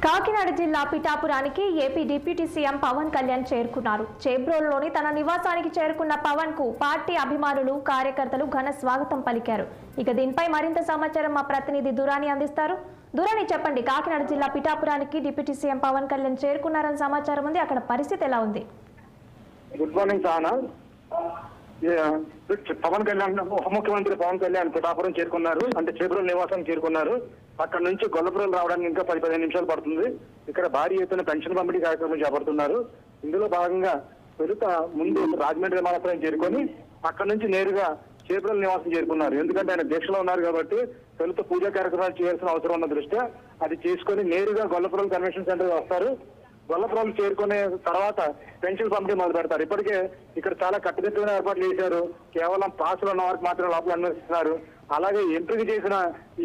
కాకినాడ జిల్లా పిఠాపురానికి AP deputy CM Pawan Kalyan చేరుకున్నారు. చేబ్రోలులోని తన నివాసానికి చేరుకున్న పవన్ కు పార్టీ అభిమానులు, కార్యకర్తలు ఘన స్వాగతం పలికారు. ఇక దీనిపై మరింత సమాచారం మా ప్రతినిధి దురాని అందిస్తారు. దురాని, చెప్పండి, కాకినాడ జిల్లా పిఠాపురానికి డిప్యూటీ సీఎం పవన్ కళ్యాణ్ చేరుకున్నారని సమాచారం ఉంది. అక్కడ పరిస్థితి ఎలా ఉంది? గుడ్ మార్నింగ్ సానా. పవన్ కళ్యాణ్, ఉప ముఖ్యమంత్రి పవన్ కళ్యాణ్ పిఠాపురం చేరుకున్నారు. అంటే చేబ్రోలు నివాసానికి చేరుకున్నారు. అక్కడ నుంచి గొల్లపురం రావడానికి ఇంకా 10-15 నిమిషాలు పడుతుంది. ఇక్కడ భారీ ఎత్తున పెన్షన్ పంపిణీ కార్యక్రమం చేపడుతున్నారు. ఇందులో భాగంగా తొలుత ముందు రాజమండ్రి విమానాశ్రయం చేరుకొని అక్కడ నుంచి నేరుగా చేబ్రోలు నివాసం చేరుకున్నారు. ఎందుకంటే ఆయన దీక్షలో ఉన్నారు కాబట్టి తొలుత పూజా కార్యక్రమాలు చేయాల్సిన అవసరం ఉన్న దృష్ట్యా అది చేసుకుని నేరుగా గొల్లపురం కన్వెన్షన్ సెంటర్ వస్తారు. గొల్లపురం చేరుకునే తర్వాత పెన్షన్ పంపిణీ మొదలు పెడతారు. ఇప్పటికే ఇక్కడ చాలా కట్టుదిట్టమైన ఏర్పాట్లు చేశారు. కేవలం పాసులు ఉన్న వారికి మాత్రమే లోపల అనుమతిస్తున్నారు. అలాగే ఎంపిక చేసిన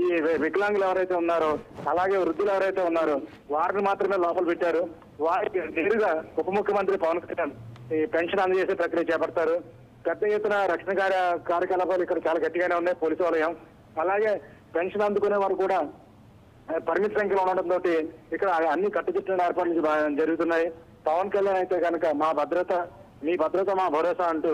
ఈ వికలాంగులు ఎవరైతే ఉన్నారో, అలాగే వృద్ధులు ఎవరైతే ఉన్నారో వారిని మాత్రమే లోపల పెట్టారు. వారికి నేరుగా ఉప ముఖ్యమంత్రి పవన్ కళ్యాణ్ ఈ పెన్షన్ అందజేసే ప్రక్రియ చేపడతారు. పెద్ద ఎత్తున రక్షణ కార్యకలాపాలు ఇక్కడ చాలా గట్టిగానే ఉన్నాయి. పోలీసు వలయం, అలాగే పెన్షన్ అందుకునే వారు కూడా పరిమిత సంఖ్యలో ఉండడంతో ఇక్కడ అన్ని కట్టుదిట్టమైన ఏర్పాట్లు జరుగుతున్నాయి. పవన్ కళ్యాణ్ అయితే కనుక మా భద్రత, మీ భద్రత మా భరోసా అంటూ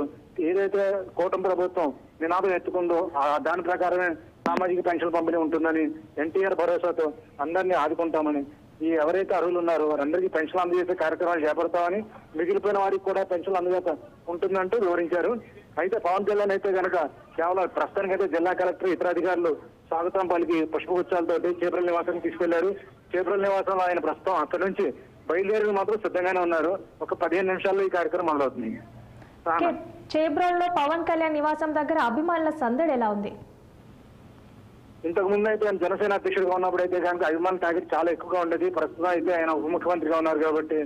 ఏదైతే కూటమి ప్రభుత్వం నినాదం ఎత్తుకుందో దాని ప్రకారమే సామాజిక పెన్షన్ పంపిణీ ఉంటుందని, ఎన్టీఆర్ భరోసాతో అందరినీ ఆదుకుంటామని, ఈ ఎవరైతే అర్హులు ఉన్నారో వారందరికీ పెన్షన్ అందజేసే కార్యక్రమాలు చేపడతామని, మిగిలిపోయిన వారికి కూడా పెన్షన్ అందజేత ఉంటుందంటూ వివరించారు. అయితే పవన్ కళ్యాణ్ అయితే కనుక కేవలం ప్రస్తుతానికైతే జిల్లా కలెక్టర్, ఇతర అధికారులు స్వాగతం పలికి పుష్పగుచ్చాలతో చేబ్రోలు నివాసానికి తీసుకెళ్లారు. చేబ్రోలు నివాసంలో ఆయన ప్రస్తుతం అక్కడి నుంచి బయలుదేరి మాత్రం సిద్ధంగానే ఉన్నారు. ఒక 15 నిమిషాల్లో ఈ కార్యక్రమం మొదలవుతుంది. చేబ్రోలులో పవన్ కళ్యాణ్ నివాసం దగ్గర అభిమానుల సందడి ఎలా ఉంది? ఇంతకు ముందు అయితే ఆయన జనసేన అధ్యక్షుడిగా ఉన్నప్పుడు అయితే కనుక అభిమానుల టార్గెట్ చాలా ఎక్కువగా ఉండేది. ప్రస్తుతం అయితే ఆయన ఉప ముఖ్యమంత్రిగా ఉన్నారు కాబట్టి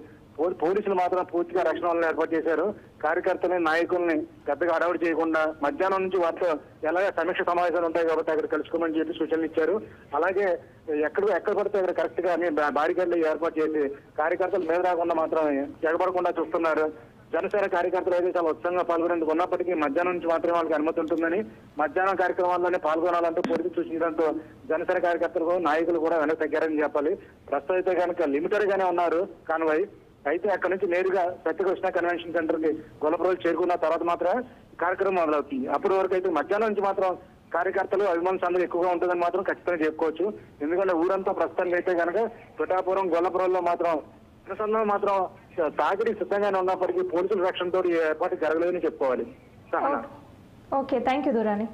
పోలీసులు మాత్రం పూర్తిగా రక్షణ వల్ల ఏర్పాటు చేశారు. కార్యకర్తలని, నాయకుల్ని పెద్దగా అడవుడు చేయకుండా మధ్యాహ్నం నుంచి వారితో ఎలాగ సమీక్ష సమావేశాలు ఉంటాయి కాబట్టి అక్కడ కలుసుకోమని చెప్పి సూచనలు ఇచ్చారు. అలాగే ఎక్కడ పడితే అక్కడ కరెక్ట్ గా బారికేడ్లు ఏర్పాటు చేసి కార్యకర్తలు మీద రాకుండా మాత్రం ఎగబడకుండా చూస్తున్నారు. జనసేన కార్యకర్తలు అయితే చాలా ఉత్సాహంగా పాల్గొనేందుకు ఉన్నప్పటికీ మధ్యాహ్నం నుంచి మాత్రమే వాళ్ళకి అనుమతి ఉంటుందని, మధ్యాహ్నం కార్యక్రమాల్లోనే పాల్గొనాలంటూ పోలీసులు సూచించడంతో జనసేన కార్యకర్తలు, నాయకులు కూడా వెనక్కి తగ్గారని చెప్పాలి. ప్రస్తుతం అయితే కనుక లిమిటెడ్ గానే ఉన్నారు కాన్వాయ్. అయితే అక్కడ నుంచి నేరుగా సత్యకృష్ణ కన్వెన్షన్ సెంటర్ కి గొల్లపురం చేరుకున్న తర్వాత మాత్రమే కార్యక్రమం మొదలవుతుంది. అప్పటి వరకు అయితే మధ్యాహ్నం నుంచి మాత్రం కార్యకర్తలు, అభిమానుల సందడి ఎక్కువగా ఉంటుందని మాత్రం ఖచ్చితంగా చెప్పుకోవచ్చు. ఎందుకంటే ఊరంతా ప్రస్తుతానికి అయితే కనుక పిఠాపురం, గొల్లపురంలో మాత్రం మాత్రం తాకిడి సిద్ధంగానే ఉన్నప్పటికీ పోలీసుల రక్షణతో ఏర్పాటు జరగలేదని చెప్పుకోవాలి. Okay, thank you Durani.